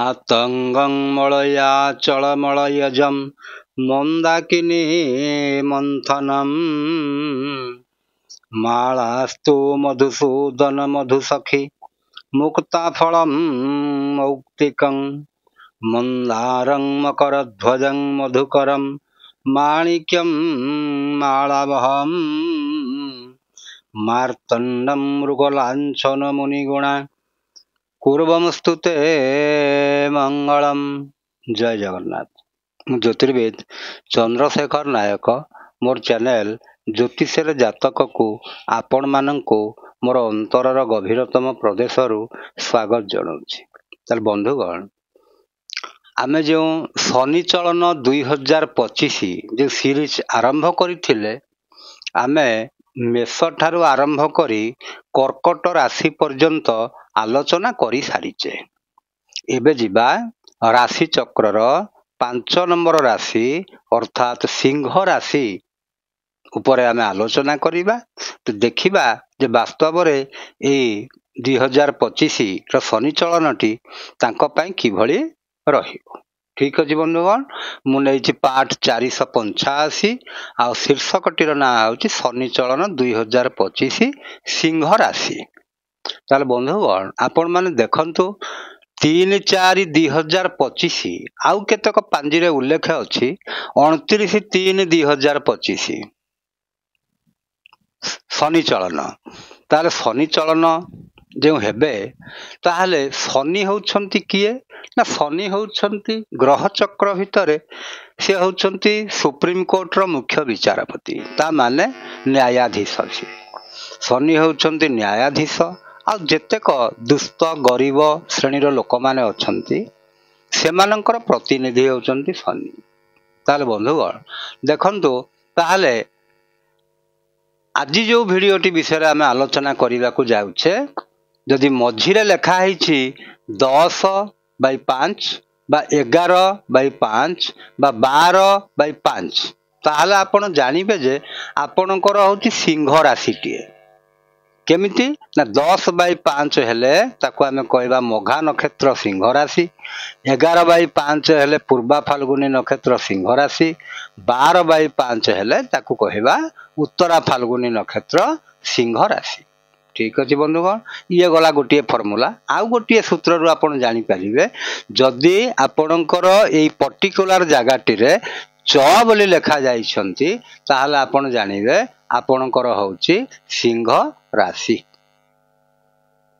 मातंगं मलया चलमलयजं मंदाकिनी मंथनम् मालास्तु मधुसूदन मधुसखी मुक्ताफलं मौक्तिकं मंदारं मकरध्वजं मधुकरं माणिक्यं मालावहं मार्तण्डं मृगलाञ्छन मुनिगुणा कुर्वंस्तुते मंगलम। जय जगन्नाथ। ज्योतिर्वेद चंद्रशेखर नायक मोर चैनल ज्योतिषर जातक को आपण मानक मोर अंतरर गभीरतम प्रदेशरू स्वागत जनाऊँगी। ताल बंधुगण, आमे जो शनि चलन 2025 जो सीरीज आरंभ करथिले, आमे मेष ठारू आरंभ करी कर्कट राशि पर्यंत आलोचना करी सारिचे। एबे जिबा राशि चक्रर 5 नंबर राशि अर्थात सिंह राशि उपरे आमे आलोचना करिबा। तो देखिबा जे वास्तव रे ए 2025 र शनि चलनटी तांको पई किभଳି रहिबो। ठीक अछि बंधुगण, मु नेछि पाठ 485 आ शीर्षकटीर ना होछि शनि चलन 2025 सिंह राशि। ताल बंधुगण, आपण माने देखंतु 3/4/2025 आउ केतक पांजिरे उल्लेख अछि 29/3/2025 शनि चलन। ताले शनि चलन जो हेबे ताहले शनि होउछंती किए ना शनि होउछंती ग्रह चक्र भितरे से होउछंती सुप्रीम कोर्ट रो मुख्य विचारपति, ता माने न्यायाधीश। शनि होउछंती न्यायाधीश आ जेतेक दुष्ट गरीब श्रेणीर लोक माने अछंती सेमानंकर प्रतिनिधि होउछंती शनि। ताले बंधुगण देखंतु, ताहले आजि जो भिडियोटी विषय आमे आलोचना करिबा को जाउछे, जदि मझिरे लेखा हैछि 10/5 बा 11/5 बा 12/5 ताहले आपण जानिबे जे आपणकर होछि सिंह राशिटिए। केमिति ना 10/5 हेले ताको आमे कहबा मघा नक्षत्र सिंह राशि, 11/5 हेले पूर्वा फाल्गुनी नक्षत्र सिंह राशि, 12/5 हेले ताको कहबा उत्तरा फाल्गुनी नक्षत्र सिंह राशि। ठीक अछि बंधुगण, ये गला गोटिए फॉर्मूला। आउ गोटिए सूत्र रु आपण जानि परिबे जदि आपणकर एई पर्टिकुलर जगाटिरे च बोली लेखा जाइछंती ताहले आपण जानिबे आपणकर होउची सिंह राशि।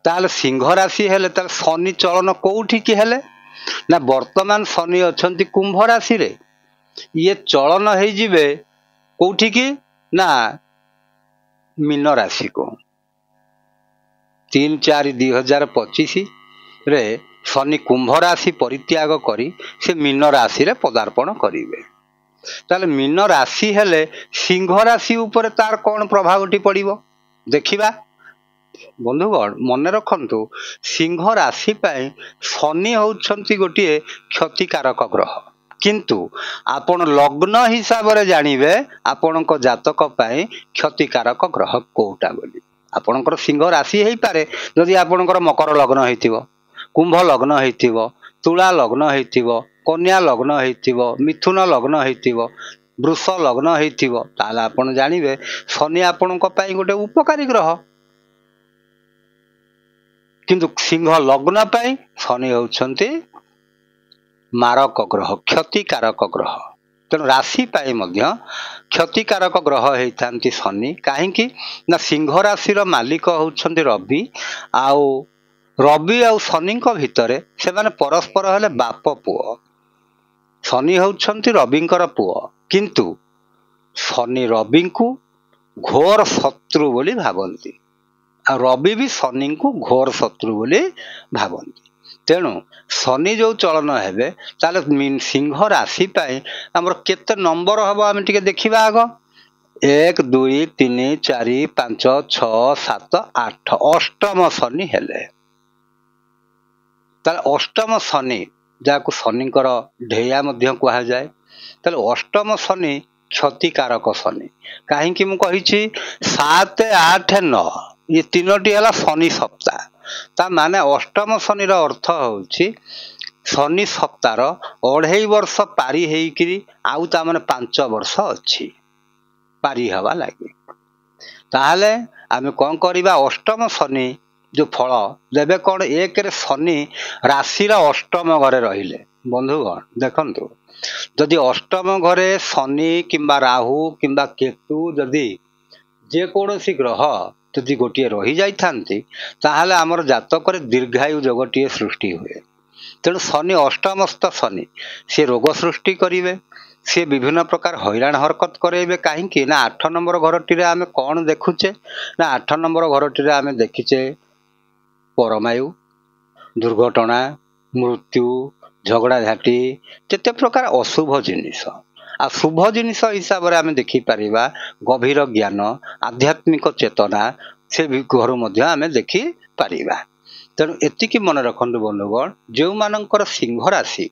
ताल सिंह राशि हेले ताल शनि चलन कोउठी की हेले ना वर्तमान शनि अछंती कुंभ राशि रे, ये चलन हे जिवे कोउठी की ना मीन राशि को। 3/4/2025 रे शनि कुंभ राशि परित्याग करी से मीन राशि रे पदार्पण करिवे। ताले मीन राशि हेले सिंह राशि ऊपर तार कौन प्रभावटी पड़िबो देखिबा। बंधुगण मन रखंतु, सिंह राशि पाई शनि होउछंती गोटिए क्षतिकारक ग्रह, किंतु आपण लग्न हिसाब रे जानिबे आपणक जातक पाई क्षतिकारक ग्रह कोउटा बोली। आपणकर सिंह राशि हेई पारे जदि आपणकर मकर लग्न हेतिबो, कुंभ लग्न हेतिबो, तुला लग्न हेतिबो, कन्या लग्न हेतिबो, मिथुन लग्न हेतिबो, वृष लग्न हेतिबो, ताला आपण जानिबे शनि आपणक पाई गोटे उपकारी ग्रह। किंतु सिंह लग्न पाई शनि होउछंती मारक ग्रह, क्षतिकारक ग्रह। तेणु राशि पाई मध्य क्षतिकारक ग्रह हेइथांती शनि। काहेकि ना सिंह राशि रो मालिक होउछंती रवि, आउ रवि आउ शनि को भितरे से माने परस्पर हेले बाप पुओ। शनि होउछंती रविंकर पुओ, किंतु शनि रवि को घोर शत्रु बोली भावंती, आ रवि भी शनि को घोर शत्रु बोली भावंती। तेणु शनि जो चलन हेबे ताले सिंह राशि पाई हमर केते नंबर हबो आमे टिके देखिबा। आगो 1 2 3 4 5 6 7 8 अष्टम शनि हेले, ताले अष्टम शनि जाको शनिकर ढेया मध्य कहा जाए, ताले अष्टम शनि क्षतिकारक शनि। काहेकि मु कहिछि 7 8 9 ये तीनोटी हला शनि सप्ताह। ता माने अष्टम शनि रो अर्थ होउछि ଶନି ସପ୍ତାହର 2.5 ବର୍ଷ ପାରି ହେଇକିରି ଆଉ ତା ମାନେ 5 ବର୍ଷ ଅଛି ପାରି ହେବା ଲାଗି। ତାହେଲେ ଆମେ କ'ଣ କରିବା? ଅଷ୍ଟମ ଶନି ଯେଉଁ ଫଳ ଦେବେ କ'ଣ? ଏକରେ ଶନି ରାଶିର ଅଷ୍ଟମ ଘରେ ରହିଲେ। ବନ୍ଧୁଗଣ ଦେଖନ୍ତୁ, ଯଦି ଅଷ୍ଟମ ଘରେ ଶନି କିମ୍ବା ରାହୁ କିମ୍ବା କେତୁ ଯଦି ଯେକୌଣସି ଗ୍ରହ ଯଦି ଗୋଟିଏ ରହିଯାଇଥାନ୍ତି, ତାହେଲେ ଆମର ଜାତକରେ ଦୀର୍ଘାୟୁ ଯୋଗଟିଏ ସୃଷ୍ଟି ହୁଏ। ତେଣୁ ଶନି ଅଷ୍ଟମସ୍ଥ ଶନି, ସେ ରୋଗ ସୃଷ୍ଟି କରିବେ, ସେ ବିଭିନ୍ନ ପ୍ରକାର ହଇରାଣ ହରକତ କରାଇବେ। କାହିଁକି ନା 8 ନମ୍ବର ଘରଟିରେ ଆମେ କ'ଣ ଦେଖୁଛେ? ନା 8 ନମ୍ବର ଘରଟିରେ ଆମେ ଦେଖିଛେ ପରମାୟୁ, ଦୁର୍ଘଟଣା, ମୃତ୍ୟୁ, ଝଗଡ଼ାଝାଟି, ଯେତେ ପ୍ରକାର ଅଶୁଭ ଜିନିଷ। ଆଉ ଶୁଭ ଜିନିଷ ହିସାବରେ ଆମେ ଦେଖିପାରିବା ଗଭୀର ଜ୍ଞାନ, ଆଧ୍ୟାତ୍ମିକ ଚେତନା, ସେ ଘରୁ ମଧ୍ୟ ଆମେ ଦେଖିପାରିବା। ତେଣୁ ଏତିକି ମନେ ରଖନ୍ତୁ ବନ୍ଧୁଗଣ, ଯେଉଁମାନଙ୍କର ସିଂହ ରାଶି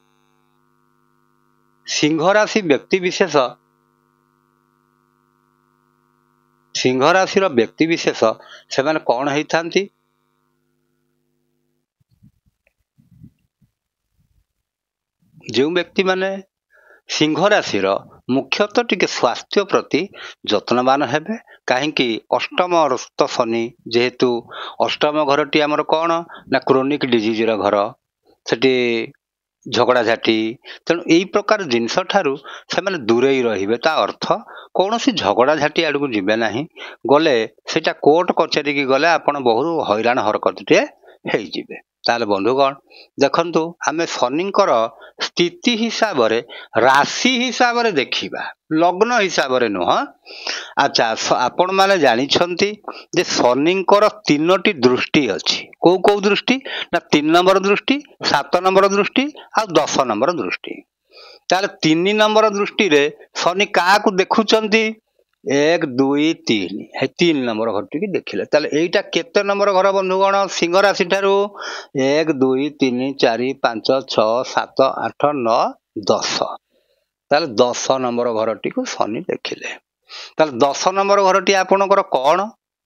ବ୍ୟକ୍ତିବିଶେଷ ସେମାନେ କ'ଣ ହେଇଥାନ୍ତି? ଯେଉଁ ବ୍ୟକ୍ତିମାନେ ସିଂହ ରାଶିର ମୁଖ୍ୟତଃ ଟିକେ ସ୍ୱାସ୍ଥ୍ୟ ପ୍ରତି ଯତ୍ନବାନ ହେବେ। କାହିଁକି? ଅଷ୍ଟମସ୍ଥ ଶନି, ଯେହେତୁ ଅଷ୍ଟମ ଘରଟି ଆମର କ'ଣ ନା କ୍ରୋନିକ୍ ଡିଜିଜ୍ର ଘର, ସେଠି ଝଗଡ଼ାଝାଟି, ତେଣୁ ଏଇ ପ୍ରକାର ଜିନିଷ ଠାରୁ ସେମାନେ ଦୂରେଇ ରହିବେ। ତା ଅର୍ଥ କୌଣସି ଝଗଡ଼ାଝାଟି ଆଡ଼କୁ ଯିବେ ନାହିଁ। ଗଲେ ସେଇଟା କୋର୍ଟ କଚେରୀକି ଗଲେ ଆପଣ ବହୁତ ହଇରାଣ ହରକତଟିଏ ହେଇଯିବେ। ତାହେଲେ ବନ୍ଧୁଗଣ ଦେଖନ୍ତୁ, ଆମେ ଶନିଙ୍କର ସ୍ଥିତି ହିସାବରେ, ରାଶି ହିସାବରେ ଦେଖିବା, ଲଗ୍ନ ହିସାବରେ ନୁହଁ। ଆଚ୍ଛା, ଆପଣମାନେ ଜାଣିଛନ୍ତି ଯେ ଶନିଙ୍କର 3ଟି ଦୃଷ୍ଟି ଅଛି। କୋଉ କୋଉ ଦୃଷ୍ଟି? ନା 3 ନମ୍ବର ଦୃଷ୍ଟି, 7 ନମ୍ବର ଦୃଷ୍ଟି ଆଉ 10 ନମ୍ବର ଦୃଷ୍ଟି। ତାହେଲେ 3 ନମ୍ବର ଦୃଷ୍ଟିରେ ଶନି କାହାକୁ ଦେଖୁଛନ୍ତି? 1, 2, 3, 3 ନମ୍ବର ଘରଟିକି ଦେଖିଲେ। ତାହେଲେ ଏଇଟା କେତେ ନମ୍ବର ଘର ବନ୍ଧୁଗଣ? ସିଂହ ରାଶି ଠାରୁ 1, 2, 3, 4, 5, 6, 7, 8, 9, 10। ତାହେଲେ 10 ନମ୍ବର ଘରଟିକୁ ଶନି ଦେଖିଲେ। ତାହେଲେ 10 ନମ୍ବର ଘରଟି ଆପଣଙ୍କର କ'ଣ?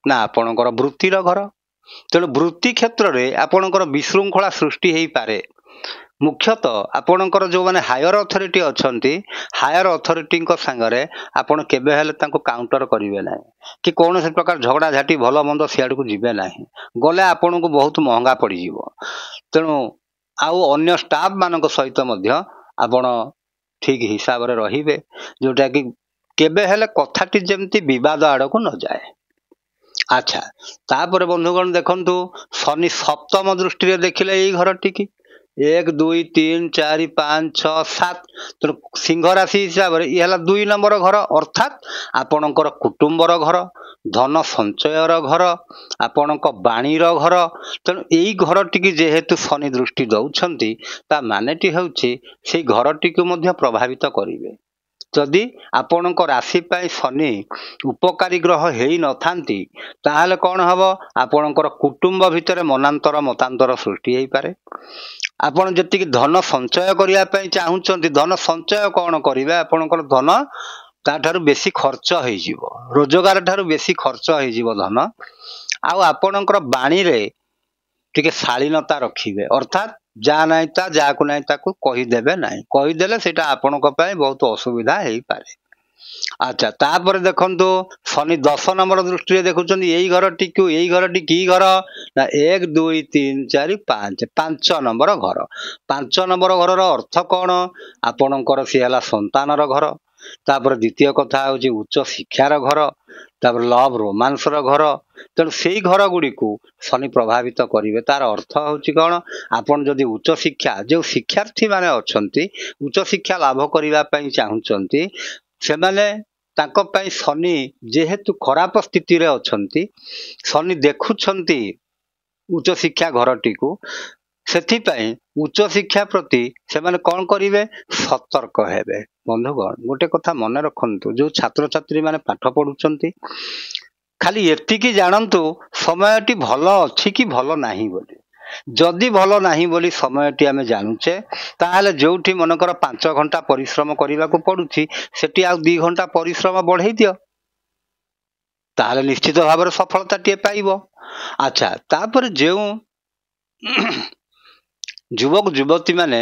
ନା ଆପଣଙ୍କର ବୃତ୍ତିର ଘର। ତେଣୁ ବୃତ୍ତି କ୍ଷେତ୍ରରେ ଆପଣଙ୍କର ବିଶୃଙ୍ଖଳା ସୃଷ୍ଟି ହେଇପାରେ। ମୁଖ୍ୟତଃ ଆପଣଙ୍କର ଯେଉଁମାନେ ହାୟର ଅଥରିଟି ଅଛନ୍ତି, ହାୟର ଅଥରିଟିଙ୍କ ସାଙ୍ଗରେ ଆପଣ କେବେ ହେଲେ ତାଙ୍କୁ କାଉଣ୍ଟର କରିବେ ନାହିଁ, କି କୌଣସି ପ୍ରକାର ଝଗଡ଼ାଝାଟି ଭଲ ମନ୍ଦ ସିଆଡ଼କୁ ଯିବେ ନାହିଁ। ଗଲେ ଆପଣଙ୍କୁ ବହୁତ ମହଙ୍ଗା ପଡ଼ିଯିବ। ତେଣୁ ଆଉ ଅନ୍ୟ ଷ୍ଟାଫ୍ ମାନଙ୍କ ସହିତ ମଧ୍ୟ ଆପଣ ଠିକ୍ ହିସାବରେ ରହିବେ, ଯେଉଁଟାକି କେବେ ହେଲେ କଥାଟି ଯେମିତି ବିବାଦ ଆଡ଼କୁ ନଯାଏ। ଆଚ୍ଛା, ତାପରେ ବନ୍ଧୁଗଣ ଦେଖନ୍ତୁ, ଶନି ସପ୍ତମ ଦୃଷ୍ଟିରେ ଦେଖିଲେ ଏଇ ଘରଟିକି 1, 2, 3, 4, 5, 6, 7। ତେଣୁ ସିଂହ ରାଶି ହିସାବରେ ଇଏ ହେଲା 2 ନମ୍ବର ଘର, ଅର୍ଥାତ୍ ଆପଣଙ୍କର କୁଟୁମ୍ବର ଘର, ଧନ ସଞ୍ଚୟର ଘର, ଆପଣଙ୍କ ବାଣୀର ଘର। ତେଣୁ ଏଇ ଘରଟିକି ଯେହେତୁ ଶନି ଦୃଷ୍ଟି ଦେଉଛନ୍ତି, ତା ମାନେଟି ହେଉଛି ସେଇ ଘରଟିକୁ ମଧ୍ୟ ପ୍ରଭାବିତ କରିବେ। ଯଦି ଆପଣଙ୍କ ରାଶି ପାଇଁ ଶନି ଉପକାରୀ ଗ୍ରହ ହେଇନଥାନ୍ତି, ତାହେଲେ କ'ଣ ହେବ? ଆପଣଙ୍କର କୁଟୁମ୍ବ ଭିତରେ ମତାନ୍ତର ସୃଷ୍ଟି ହେଇପାରେ। ଆପଣ ଯେତିକି ଧନ ସଞ୍ଚୟ କରିବା ପାଇଁ ଚାହୁଁଛନ୍ତି, ଧନ ସଞ୍ଚୟ କ'ଣ କରିବେ? ଆପଣଙ୍କର ଧନ ତାଠାରୁ ବେଶୀ ଖର୍ଚ୍ଚ ହେଇଯିବ, ରୋଜଗାର ଠାରୁ ବେଶୀ ଖର୍ଚ୍ଚ ହେଇଯିବ ଧନ। ଆଉ ଆପଣଙ୍କର ବାଣୀରେ ଟିକେ ଶାଳୀନତା ରଖିବେ, ଅର୍ଥାତ୍ ଯାହା ନାହିଁ ତା, ଯାହାକୁ ନାହିଁ ତାକୁ କହିଦେବେ ନାହିଁ। କହିଦେଲେ ସେଇଟା ଆପଣଙ୍କ ପାଇଁ ବହୁତ ଅସୁବିଧା ହେଇପାରେ। ଆଚ୍ଛା, ତାପରେ ଦେଖନ୍ତୁ, ଶନି 10 ନମ୍ବର ଦୃଷ୍ଟିରେ ଦେଖୁଛନ୍ତି ଏଇ ଘରଟିକୁ। ଏଇ ଘରଟି କି ଘର? ନା 1, 2, 3, 4, 5, 5 ନମ୍ବର ଘର। 5 ନମ୍ବର ଘରର ଅର୍ଥ କ'ଣ? ଆପଣଙ୍କର ସିଏ ହେଲା ସନ୍ତାନର ଘର। ତାପରେ ଦ୍ୱିତୀୟ କଥା ହେଉଛି ଉଚ୍ଚ ଶିକ୍ଷାର ଘର, ତାପରେ ଲଭ୍ ରୋମାନ୍ସର ଘର। ତେଣୁ ସେଇ ଘର ଗୁଡ଼ିକୁ ଶନି ପ୍ରଭାବିତ କରିବେ। ତାର ଅର୍ଥ ହେଉଛି କ'ଣ? ଆପଣ ଯଦି ଉଚ୍ଚଶିକ୍ଷା, ଯେଉଁ ଶିକ୍ଷାର୍ଥୀ ମାନେ ଅଛନ୍ତି ଉଚ୍ଚଶିକ୍ଷା ଲାଭ କରିବା ପାଇଁ ଚାହୁଁଛନ୍ତି, ସେମାନେ ତାଙ୍କ ପାଇଁ ଶନି ଯେହେତୁ ଖରାପ ସ୍ଥିତିରେ ଅଛନ୍ତି, ଶନି ଦେଖୁଛନ୍ତି ଉଚ୍ଚଶିକ୍ଷା ଘରଟିକୁ, ସେଥିପାଇଁ ଉଚ୍ଚଶିକ୍ଷା ପ୍ରତି ସେମାନେ କ'ଣ କରିବେ? ସତର୍କ ହେବେ। ବନ୍ଧୁଗଣ ଗୋଟେ କଥା ମନେ ରଖନ୍ତୁ, ଯେଉଁ ଛାତ୍ରଛାତ୍ରୀ ମାନେ ପାଠ ପଢୁଛନ୍ତି, ଖାଲି ଏତିକି ଜାଣନ୍ତୁ ସମୟଟି ଭଲ ଅଛି କି ଭଲ ନାହିଁ ବୋଲି। ଯଦି ଭଲ ନାହିଁ ବୋଲି ସମୟଟି ଆମେ ଜାଣୁଛେ, ତାହେଲେ ଯେଉଁଠି ମନେକର 5 ଘଣ୍ଟା ପରିଶ୍ରମ କରିବାକୁ ପଡୁଛି, ସେଠି ଆଉ 2 ଘଣ୍ଟା ପରିଶ୍ରମ ବଢେଇ ଦିଅ, ତାହେଲେ ନିଶ୍ଚିତ ଭାବରେ ସଫଳତାଟିଏ ପାଇବ। ଆଚ୍ଛା, ତାପରେ ଯେଉଁ ଯୁବକ ଯୁବତୀ ମାନେ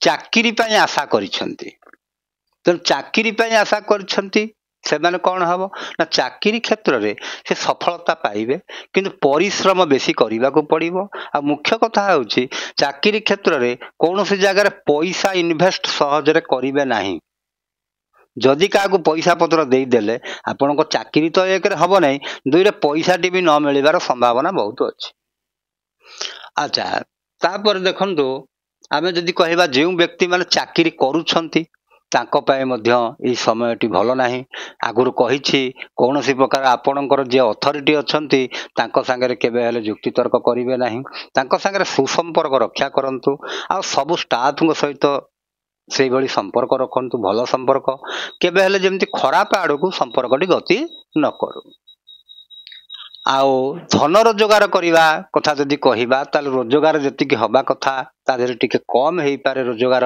ଚାକିରି ପାଇଁ ଆଶା କରିଛନ୍ତି। ତେଣୁ ଚାକିରି ପାଇଁ ଆଶା କରିଛନ୍ତି ସେମାନେ କ'ଣ ହେବ ନା ଚାକିରି କ୍ଷେତ୍ରରେ ସେ ସଫଳତା ପାଇବେ, କିନ୍ତୁ ପରିଶ୍ରମ ବେଶୀ କରିବାକୁ ପଡ଼ିବ। ଆଉ ମୁଖ୍ୟ କଥା ହେଉଛି ଚାକିରି କ୍ଷେତ୍ରରେ କୌଣସି ଜାଗାରେ ପଇସା ଇନଭେଷ୍ଟ ସହଜରେ କରିବେ ନାହିଁ। ଯଦି କାହାକୁ ପଇସା ପତ୍ର ଦେଇଦେଲେ ଆପଣଙ୍କ ଚାକିରି ତ ଏକରେ ହେବ ନାହିଁ, ଦୁଇରେ ପଇସାଟି ବି ନ ମିଳିବାର ସମ୍ଭାବନା ବହୁତ ଅଛି। ଆଚ୍ଛା, ତାପରେ ଦେଖନ୍ତୁ ଆମେ ଯଦି କହିବା ଯେଉଁ ବ୍ୟକ୍ତିମାନେ ଚାକିରି କରୁଛନ୍ତି ତାଙ୍କ ପାଇଁ ମଧ୍ୟ ଏହି ସମୟଟି ଭଲ ନାହିଁ। ଆଗରୁ କହିଛି କୌଣସି ପ୍ରକାର ଆପଣଙ୍କର ଯିଏ ଅଥରିଟି ଅଛନ୍ତି ତାଙ୍କ ସାଙ୍ଗରେ କେବେ ହେଲେ ଯୁକ୍ତିତର୍କ କରିବେ ନାହିଁ, ତାଙ୍କ ସାଙ୍ଗରେ ସୁସମ୍ପର୍କ ରକ୍ଷା କରନ୍ତୁ। ଆଉ ସବୁ ଷ୍ଟାଫଙ୍କ ସହିତ ସେଇଭଳି ସମ୍ପର୍କ ରଖନ୍ତୁ, ଭଲ ସମ୍ପର୍କ, କେବେ ହେଲେ ଯେମିତି ଖରାପ ଆଡ଼କୁ ସମ୍ପର୍କଟି ଗତି ନ କରୁ। ଆଉ ଧନ ରୋଜଗାର କରିବା କଥା ଯଦି କହିବା ତାହେଲେ ରୋଜଗାର ଯେତିକି ହେବା କଥା ତା ଦେହରେ ଟିକେ କମ୍ ହେଇପାରେ ରୋଜଗାର।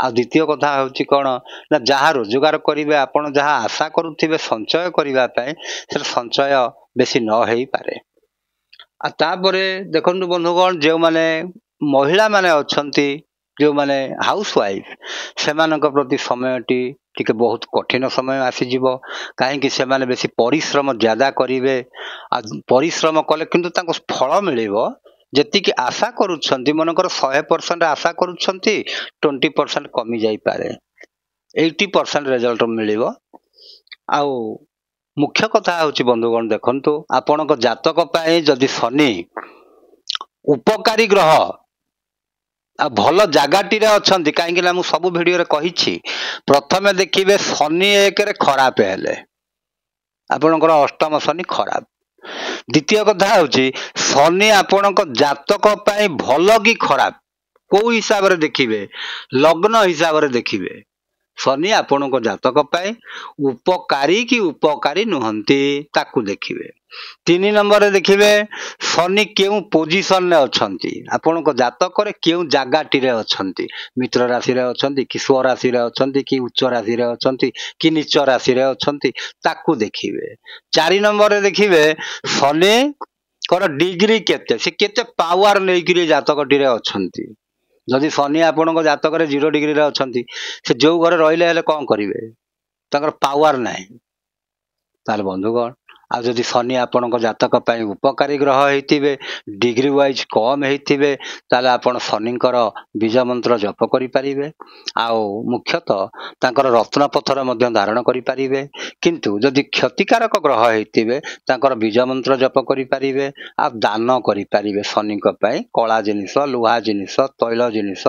ଆଉ ଦ୍ୱିତୀୟ କଥା ହେଉଛି କ'ଣ ନା ଯାହା ରୋଜଗାର କରିବେ ଆପଣ ଯାହା ଆଶା କରୁଥିବେ ସଞ୍ଚୟ କରିବା ପାଇଁ ସେଟା ସଞ୍ଚୟ ବେଶୀ ନ ହେଇପାରେ। ଆଉ ତାପରେ ଦେଖନ୍ତୁ ବନ୍ଧୁଗଣ, ଯେଉଁମାନେ ମହିଳାମାନେ ଅଛନ୍ତି, ଯେଉଁମାନେ ହାଉସ୍ ୱାଇଫ୍, ସେମାନଙ୍କ ପ୍ରତି ସମୟଟି ଟିକେ ବହୁତ କଠିନ ସମୟ ଆସିଯିବ। କାହିଁକି ସେମାନେ ବେଶୀ ପରିଶ୍ରମ ଜ୍ୟାଦା କରିବେ। ଆଉ ପରିଶ୍ରମ କଲେ କିନ୍ତୁ ତାଙ୍କୁ ଫଳ ମିଳିବ ଯେତିକି ଆଶା କରୁଛନ୍ତି। ମନେକର 100% ଆଶା କରୁଛନ୍ତି, 20% କମି ଯାଇପାରେ, 80% ରେଜଲ୍ଟ ମିଳିବ। ଆଉ ମୁଖ୍ୟ କଥା ହେଉଛି ବନ୍ଧୁଗଣ ଦେଖନ୍ତୁ ଆପଣଙ୍କ ଜାତକ ପାଇଁ ଯଦି ଶନି ଉପକାରୀ ଗ୍ରହ ଆଉ ଭଲ ଜାଗାଟିରେ ଅଛନ୍ତି, କାହିଁକି ନା ମୁଁ ସବୁ ଭିଡ଼ିଓରେ କହିଛି ପ୍ରଥମେ ଦେଖିବେ ଶନି 1ରେ ଖରାପ ହେଲେ ଆପଣଙ୍କର ଅଷ୍ଟମ ଶନି ଖରାପ। ଦ୍ୱିତୀୟ କଥା ହେଉଛି ଶନି ଆପଣଙ୍କ ଜାତକ ପାଇଁ ଭଲ କି ଖରାପ କୋଉ ହିସାବରେ ଦେଖିବେ, ଲଗ୍ନ ହିସାବରେ ଦେଖିବେ। ଶନି ଆପଣଙ୍କ ଜାତକ ପାଇଁ ଉପକାରୀ କି ଉପକାରୀ ନୁହନ୍ତି ତାକୁ ଦେଖିବେ। 3 ନମ୍ବରରେ ଦେଖିବେ ଶନି କେଉଁ ପୋଜିସନରେ ଅଛନ୍ତି, ଆପଣଙ୍କ ଜାତକରେ କେଉଁ ଜାଗାଟିରେ ଅଛନ୍ତି, ମିତ୍ର ରାଶିରେ ଅଛନ୍ତି କି ସ୍ୱ ରାଶିରେ ଅଛନ୍ତି କି ଉଚ୍ଚ ରାଶିରେ ଅଛନ୍ତି କି ନୀଚ ରାଶିରେ ଅଛନ୍ତି ତାକୁ ଦେଖିବେ। 4 ନମ୍ବରରେ ଦେଖିବେ ଶନିଙ୍କର ଡିଗ୍ରୀ କେତେ, ସେ କେତେ ପାୱାର ନେଇକିରି ଜାତକଟିରେ ଅଛନ୍ତି। ଯଦି ଶନି ଆପଣଙ୍କ ଜାତକରେ 0 ଡିଗ୍ରୀରେ ଅଛନ୍ତି, ସେ ଯେଉଁ ଘରେ ରହିଲେ ହେଲେ କ'ଣ କରିବେ, ତାଙ୍କର ପାୱାର ନାହିଁ। ତାହେଲେ ବନ୍ଧୁଗଣ, ଆଉ ଯଦି ଶନି ଆପଣଙ୍କ ଜାତକ ପାଇଁ ଉପକାରୀ ଗ୍ରହ ହେଇଥିବେ, ଡିଗ୍ରୀ ୱାଇଜ୍ କମ୍ ହେଇଥିବେ, ତାହେଲେ ଆପଣ ଶନିଙ୍କର ବୀଜ ମନ୍ତ୍ର ଜପ କରିପାରିବେ। ଆଉ ମୁଖ୍ୟତଃ ତାଙ୍କର ରତ୍ନପଥର ମଧ୍ୟ ଧାରଣ କରିପାରିବେ। କିନ୍ତୁ ଯଦି କ୍ଷତିକାରକ ଗ୍ରହ ହେଇଥିବେ ତାଙ୍କର ବୀଜ ମନ୍ତ୍ର ଜପ କରିପାରିବେ। ଆଉ ଦାନ କରିପାରିବେ ଶନିଙ୍କ ପାଇଁ କଳା ଜିନିଷ, ଲୁହା ଜିନିଷ, ତୈଳ ଜିନିଷ,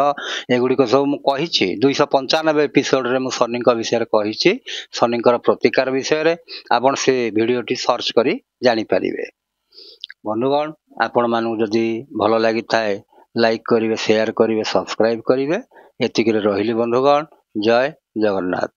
ଏଗୁଡ଼ିକ ସବୁ ମୁଁ କହିଛି 295 ଏପିସୋଡ଼ରେ ମୁଁ ଶନିଙ୍କ ବିଷୟରେ କହିଛି, ଶନିଙ୍କର ପ୍ରତିକାର ବିଷୟରେ। ଆପଣ ସେ ଭିଡ଼ିଓଟି ସର୍ଚ୍ଚ କରି ଜାଣିପାରିବେ। ବନ୍ଧୁଗଣ, ଆପଣମାନଙ୍କୁ ଯଦି ଭଲ ଲାଗିଥାଏ ଲାଇକ୍ କରିବେ, ସେୟାର କରିବେ, ସବସ୍କ୍ରାଇବ୍ କରିବେ। ଏତିକିରେ ରହିଲି ବନ୍ଧୁଗଣ, ଜୟ ଜଗନ୍ନାଥ।